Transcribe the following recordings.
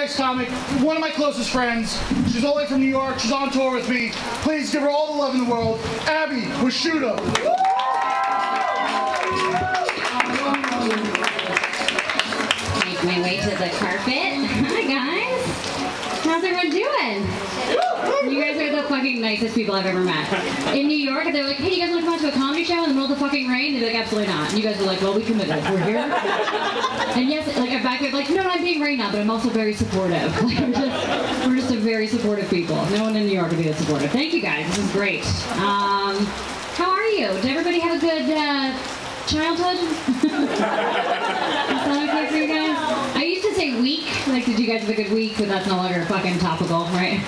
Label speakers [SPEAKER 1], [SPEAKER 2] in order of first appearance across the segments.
[SPEAKER 1] next comic, one of my closest friends. She's all the way from New York. She's on tour with me. Please give her all the love in the world. Abby Wishuda.
[SPEAKER 2] Make my way to the carpet. Hi, guys. How's everyone doing? You guys are the fucking nicest people I've ever met. In New York, they're like, hey, you guys want to come out to a comedy show in the middle of the fucking rain? They'd be like, absolutely not. And you guys are like, well, we committed. We're here. And yes, like, I'm back there, like, no, I'm being rain now, but I'm also very supportive. Like, we're just a very supportive people. No one in New York would be that supportive. Thank you, guys. This is great. How are you? Did everybody have a good childhood? Is that okay for you guys? I used to say week, like, did you guys have a good week? But that's no longer fucking topical, right?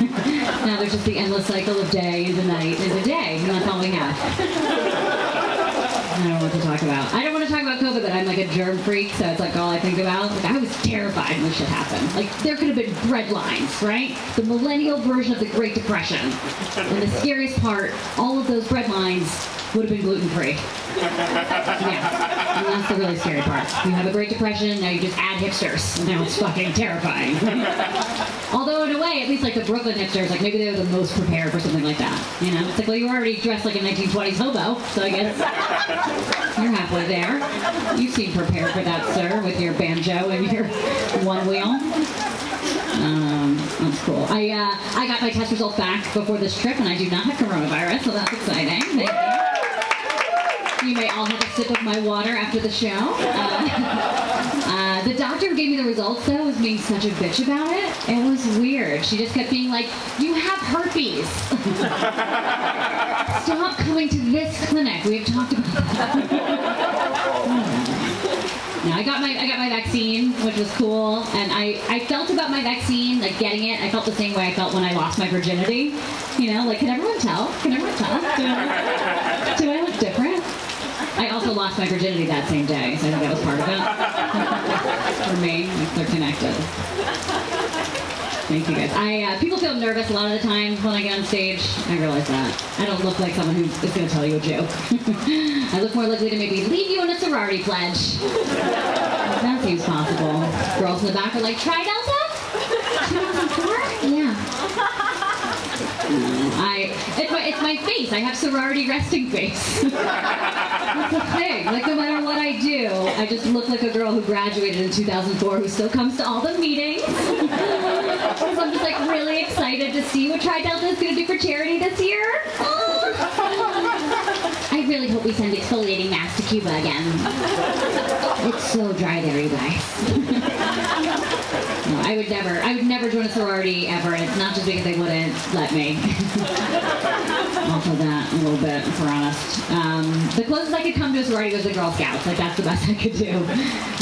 [SPEAKER 2] Now there's just the endless cycle of day into night into day, and that's all we have. I don't know what to talk about. I don't want to talk about COVID, but I'm like a germ freak, so it's like all I think about. Like, I was terrified when this shit happened. Like, there could have been bread lines, right? The millennial version of the Great Depression. And the scariest part, all of those bread lines would have been gluten-free. Yeah, and that's the really scary part. You have a Great Depression, now you just add hipsters, and now it's fucking terrifying. Although in a way, at least like the Brooklyn hipsters, like maybe they were the most prepared for something like that. You know, it's like, well, you were already dressed like a 1920s hobo, so I guess you're halfway there. You seem prepared for that, sir, with your banjo and your one wheel. That's cool. I got my test results back before this trip, and I do not have coronavirus, so that's exciting. Thank you. You may all have a sip of my water after the show. The doctor who gave me the results, though, was being such a bitch about it. It was weird. She just kept being like, you have herpes. Stop coming to this clinic. We have talked about that. No, I got my vaccine, which was cool, and I felt about my vaccine, like getting it, I felt the same way I felt when I lost my virginity. You know, like, can everyone tell? Can everyone tell? Do I look different? I also lost my virginity that same day, so I think that was part of it. For me, like, they're connected. Thank you, guys. People feel nervous a lot of the time when I get on stage. I realize that. I don't look like someone who is going to tell you a joke. I look more likely to maybe leave you in a sorority pledge. That seems possible. Girls in the back are like, Tri Delta? 2004? Yeah. It's my face. I have sorority resting face. That's the thing. Like, no matter what I do, I just look like a girl who graduated in 2004 who still comes to all the meetings. Because I'm just like really excited to see what Tri Delta is going to do for charity this year. I really hope we send exfoliating masks to Cuba again. It's so dry there, you guys. No, I would never join a sorority ever, and it's not just because they wouldn't let me. Also that, a little bit, if we're honest. The closest I could come to a sorority was the Girl Scouts. Like, that's the best I could do.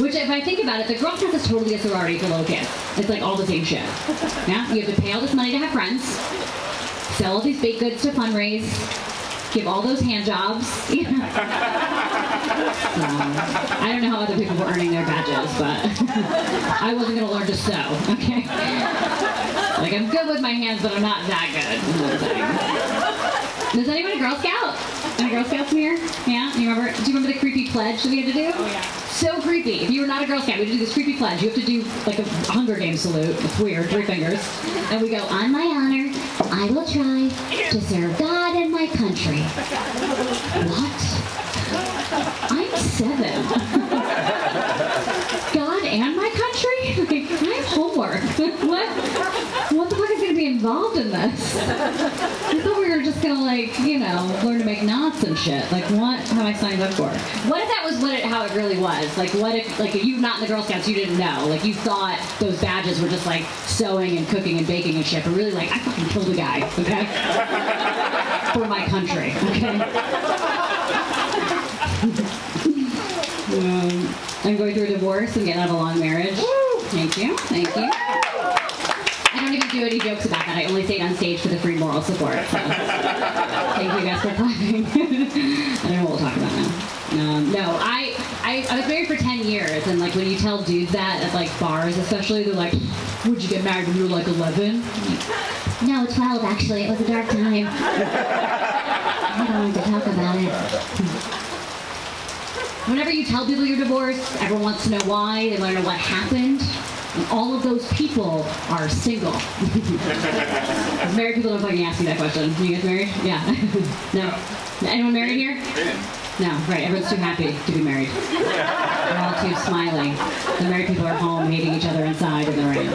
[SPEAKER 2] Which, if I think about it, the Girl Scouts is totally a sorority for little kids. It's like all the same shit. Yeah? You have to pay all this money to have friends, sell all these baked goods to fundraise, give all those hand jobs. So, I don't know how other people were earning their badges, but I wasn't going to learn to sew, okay? Like, I'm good with my hands, but I'm not that good. Is anyone a Girl Scout? Any Girl Scouts in here? Yeah? Do you remember the creepy pledge that we had to do? Oh, yeah. So creepy. If you were not a Girl Scout, we had to do this creepy pledge. You have to do, like, a Hunger Games salute. It's weird. 3 fingers. And we go, on my honor, I will try to serve God and my country. What? I'm 7. God and my country? Like, I have homework. What the fuck is going to be involved in this? I thought we were just going to, like, you know, learn to make knots and shit. Like, what have I signed up for? What if that was how it really was? Like, what if, like, you not in the Girl Scouts, you didn't know. Like, you thought those badges were just, like, sewing and cooking and baking and shit, but really, like, I fucking killed a guy, okay? For my country, okay? I'm going through a divorce and getting out of a long marriage. Thank you. Thank you. I don't even do any jokes about that. I only say it on stage for the free moral support. So. Thank you guys for clapping. I don't know what we'll talk about now. No, I was married for 10 years, and like when you tell dudes that at like bars especially, they're like, would you get married when you were like 11? No, 12 actually. It was a dark time. I don't want to talk about it. Whenever you tell people you're divorced, everyone wants to know why. They want to know what happened. And all of those people are single. Married people don't fucking ask me that question. You guys married? Yeah. No? Anyone married here? No, right. Everyone's too happy to be married. They're all too smiling. The married people are home hating each other inside in the rain.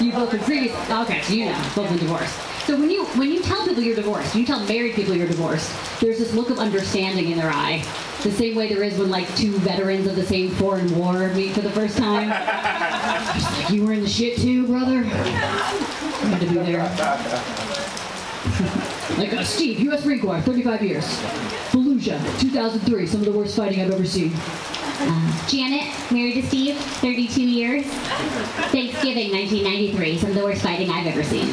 [SPEAKER 2] You both been previous. Okay, so you know, both been divorced. So when you tell people you're divorced, you tell married people you're divorced, there's this look of understanding in their eye. The same way there is when like two veterans of the same foreign war meet for the first time. Just like, you were in the shit too, brother? I had to be there. Like, Steve, U.S. Marine Corps, 35 years. Fallujah, 2003, some of the worst fighting I've ever seen.
[SPEAKER 3] Janet, married to Steve, 32 years. Thanksgiving, 1993, some of the worst fighting I've ever seen.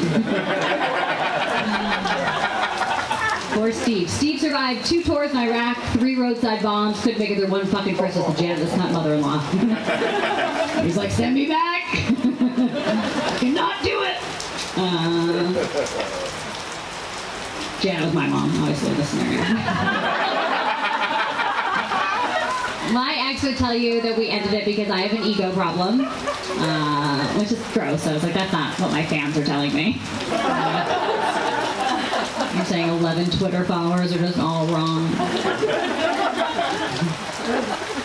[SPEAKER 2] Poor Steve. Steve survived 2 tours in Iraq, 3 roadside bombs, couldn't make it through one fucking Christmas with Janet, this not mother-in-law. He's like, send me back! I cannot do it! Janet was my mom, obviously, in this scenario. My ex would tell you that we ended it because I have an ego problem, which is gross. So I was like, that's not what my fans are telling me. You're saying 11 Twitter followers are just all wrong.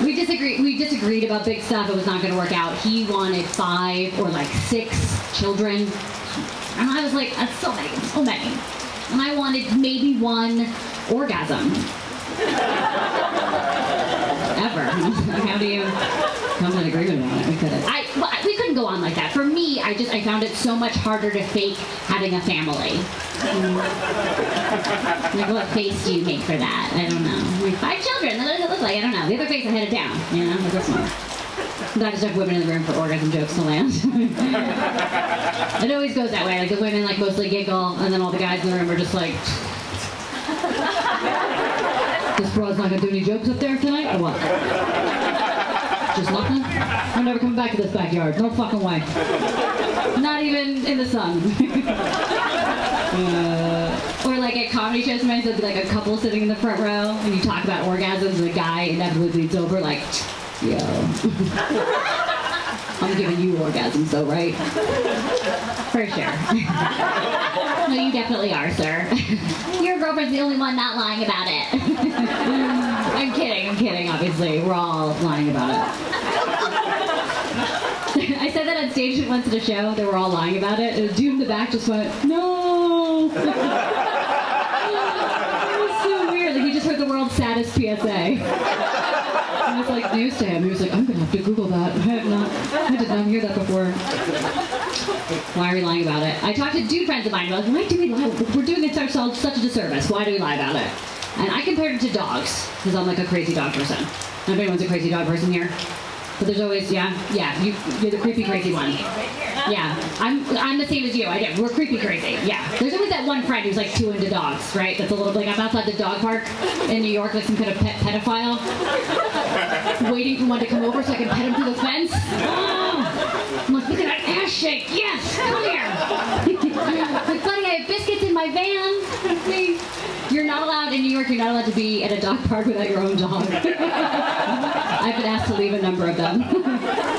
[SPEAKER 2] We disagreed about big stuff. It was not going to work out. He wanted 5 or like 6 children. And I was like, that's so many, so many. And I wanted maybe 1 orgasm. Ever. How do you come to an agreement on it? We couldn't. We couldn't go on like that. For me, I found it so much harder to fake having a family. Like, what face do you make for that? I don't know. Like, 5 children. What does it look like? I don't know. The other face, I had it down. You know, like this one. Not just have women in the room for orgasm jokes to land. It always goes that way. Like the women like mostly giggle, and then all the guys in the room are just like, this broad's not gonna do any jokes up there tonight, or what? Just nothing? I'm never coming back to this backyard. No fucking way. Not even in the sun. Or like at comedy shows, sometimes there'll be like a couple sitting in the front row, and you talk about orgasms, and the guy inevitably leads over like, yo. I'm giving you orgasms though, right? For sure.
[SPEAKER 3] No, you definitely are, sir. Your girlfriend's the only one not lying about it.
[SPEAKER 2] I'm kidding, obviously. We're all lying about it. I said that on stage once at a show, they were all lying about it, and a dude in the back just went, no! It was so weird, like he just heard the world's saddest PSA. It was like news to him. He was like, I'm gonna have to Google that. I did not hear that before. Why are we lying about it? I talked to dude friends of mine about, why do we lie? We're doing it ourselves such a disservice. Why do we lie about it? And I compared it to dogs, because I'm like a crazy dog person. I don't know if anyone's a crazy dog person here. But there's always, you're the creepy crazy one. Yeah, I'm the same as you. We're creepy crazy. Yeah, there's always that one friend who's like too into dogs, right? That's a little like I'm outside the dog park in New York, like some kind of pedophile, waiting for one to come over so I can pet him through the fence. Oh, I'm like, look at that ass shake. Yes, come here. Like, buddy, I have biscuits in my van. You're not allowed in New York. You're not allowed to be at a dog park without your own dog. I've been asked to leave a number of them.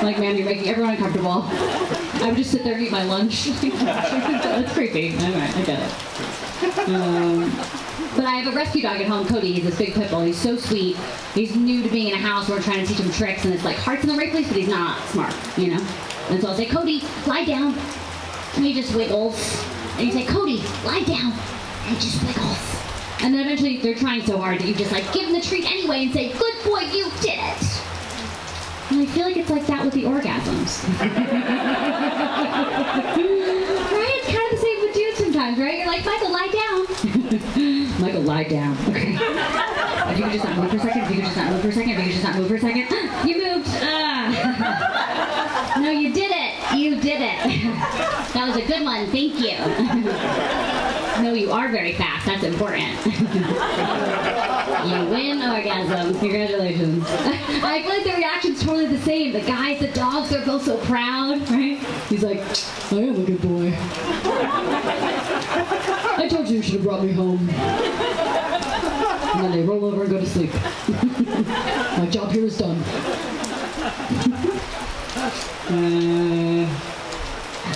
[SPEAKER 2] Like, man, you're making everyone uncomfortable. I would just sit there and eat my lunch. That's creepy. Alright, I get it. But I have a rescue dog at home, Cody. He's this big pit bull. He's so sweet. He's new to being in a house where we're trying to teach him tricks, and it's like heart's in the right place, but he's not smart, you know? And so I'll say, Cody, lie down. And he just wiggles. And you say, Cody, lie down. And he just wiggles. And then eventually they're trying so hard that you just like give them the treat anyway and say, good boy, you did it. And I feel like it's like that with the orgasms. Right? It's kind of the same with dudes sometimes, right? You're like, Michael, lie down. Michael, lie down. Okay. If you could just not move for a second, if you could just not move for a second, if you could just not move for a second. You moved.
[SPEAKER 3] No, you did it. You did it.
[SPEAKER 2] That was a good one. Thank you. No, you are very fast. That's important. You win orgasm. Congratulations. I feel like the reaction's totally the same. The guys, the dogs, they're both so proud, right? He's like, I am a good boy. I told you should have brought me home. And then they roll over and go to sleep. My job here is done.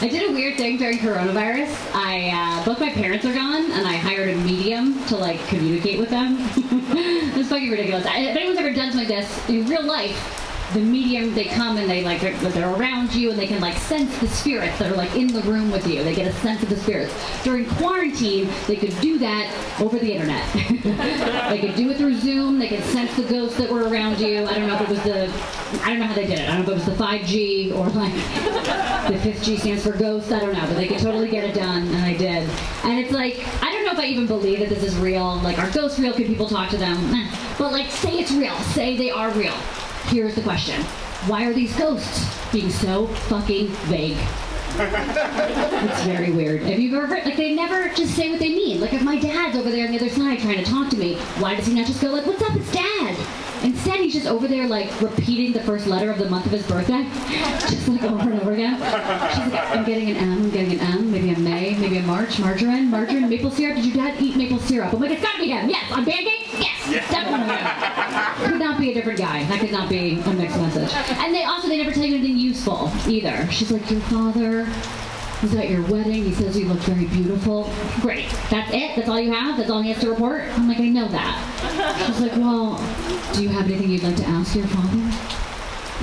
[SPEAKER 2] I did a weird thing during coronavirus. Both my parents are gone, and I hired a medium to like communicate with them. It's fucking ridiculous. If anyone's ever done something like this in real life, the medium, they come and they're around you and they can like sense the spirits that are like in the room with you. They get a sense of the spirits. During quarantine, they could do that over the internet. They could do it through Zoom. They could sense the ghosts that were around you. I don't know if it was I don't know how they did it. I don't know if it was the 5G or like the 5th G stands for ghost. I don't know, but they could totally get it done, and I did. And it's like, I don't know if I even believe that this is real. Like, are ghosts real? Can people talk to them? But like, say it's real. Say they are real. Here's the question. Why are these ghosts being so fucking vague? It's very weird. Have you ever heard, like, they never just say what they mean. Like, if my dad's over there on the other side trying to talk to me, why does he not just go like, what's up, it's Dad? Instead, he's just over there, like, repeating the first letter of the month of his birthday. Just, like, over and over again. She's like, I'm getting an M, I'm getting an M, maybe a May, maybe a March, margarine, maple syrup. Did your dad eat maple syrup? I'm like, it's gotta be him. Yes. On pancakes? Yes. Definitely him. Could not be a different guy. That could not be a mixed message. And they never tell you anything useful, either. She's like, your father was at your wedding. He says you look very beautiful. Great. That's it? That's all you have? That's all he has to report? I'm like, I know that. She's like, well, do you have anything you'd like to ask your father?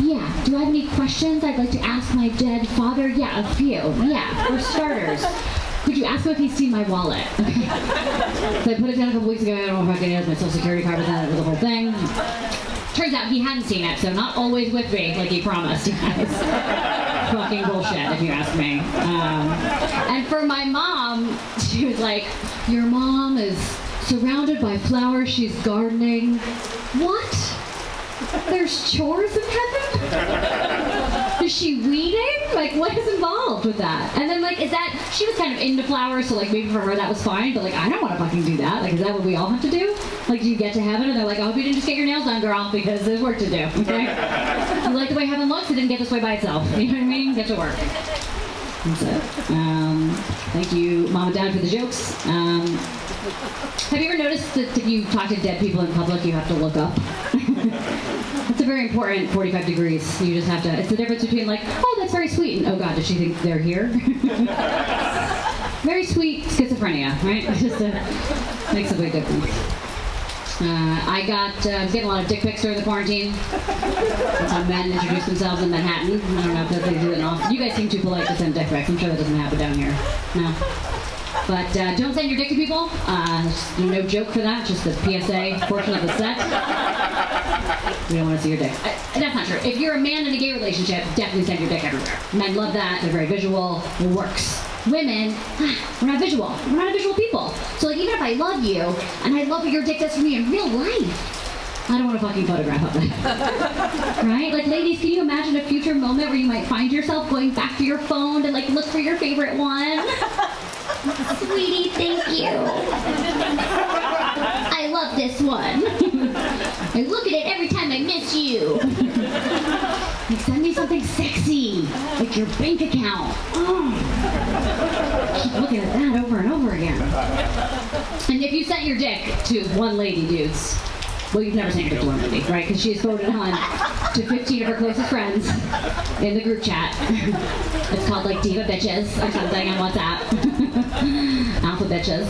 [SPEAKER 2] Yeah. Do I have any questions I'd like to ask my dead father? Yeah, a few. Yeah, for starters. Could you ask him if he's seen my wallet? Okay. So I put it down a couple weeks ago. I don't know if I can use my social security card was on it with the whole thing. Turns out he hadn't seen it, so not always with me like he promised, you guys. Fucking bullshit, if you ask me. And for my mom, she was like, your mom is surrounded by flowers, she's gardening. What? There's chores in heaven? Is she weeding? Like, what is involved with that? And then, like, she was kind of into flowers, so, like, maybe for her that was fine, but, like, I don't want to fucking do that. Like, is that what we all have to do? Like, do you get to heaven and they're like, I hope you didn't just get your nails done, girl, because there's work to do, okay? You like the way heaven looks? It didn't get this way by itself. You know what I mean? Get to work. That's it. Thank you, Mom and Dad, for the jokes. Have you ever noticed that if you talk to dead people in public, you have to look up? It's a very important 45 degrees. You just have to, it's the difference between like, oh, that's very sweet, and oh God, does she think they're here? Very sweet schizophrenia, right? It just makes a big difference. I was getting a lot of dick pics during the quarantine. That's how men introduce themselves in Manhattan. I don't know if they do it in Austin. You guys seem too polite to send dick pics. I'm sure that doesn't happen down here. No. But don't send your dick to people. No joke for that. Just the PSA portion of the set. We don't want to see your dick. That's not true. If you're a man in a gay relationship, definitely send your dick everywhere. Men love that. They're very visual. It works. Women, we're not visual. We're not a visual people. So like, even if I love you, and I love what your dick does for me in real life, I don't want a fucking photograph of it. Right? Like, ladies, can you imagine a future moment where you might find yourself going back to your phone to like look for your favorite one? Sweetie, thank you. I love this one. I look at it every time I miss you. Like, send me something sexy, like your bank account. Oh. Keep looking at that over and over again. And if you sent your dick to one lady, dudes, well, you've never sent your dick to one lady, right? Because she has forwarded on to 15 of her closest friends in the group chat. It's called like Diva Bitches or something on WhatsApp. Alpha Bitches.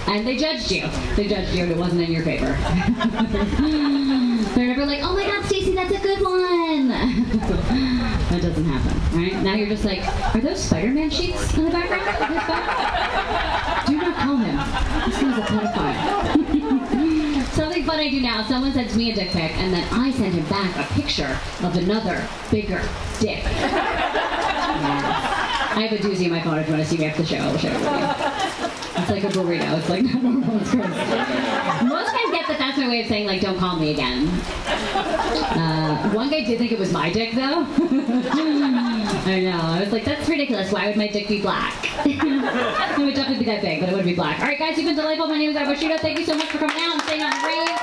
[SPEAKER 2] And they judged you. They judged you and it wasn't in your favor. They're never like, oh my God, Stacey, that's a good one. That doesn't happen, right? Now you're just like, are those Spider-Man sheets in the background? Do not call him. This guy's a pedophile. Something fun I do now, someone sends me a dick pic, and then I send him back a picture of another, bigger dick. Yeah. I have a doozy in my phone if you want to see me after the show. I'll share it with you. It's like a burrito. It's like not normal. It's gross. Most guys get that that's my way of saying, like, don't call me again. One guy did think it was my dick, though. I know. I was like, that's ridiculous. Why would my dick be black? It would definitely be that big, but it would be black. All right, guys, you've been delightful. My name is Abashida. Thank you so much for coming out and staying on the rave.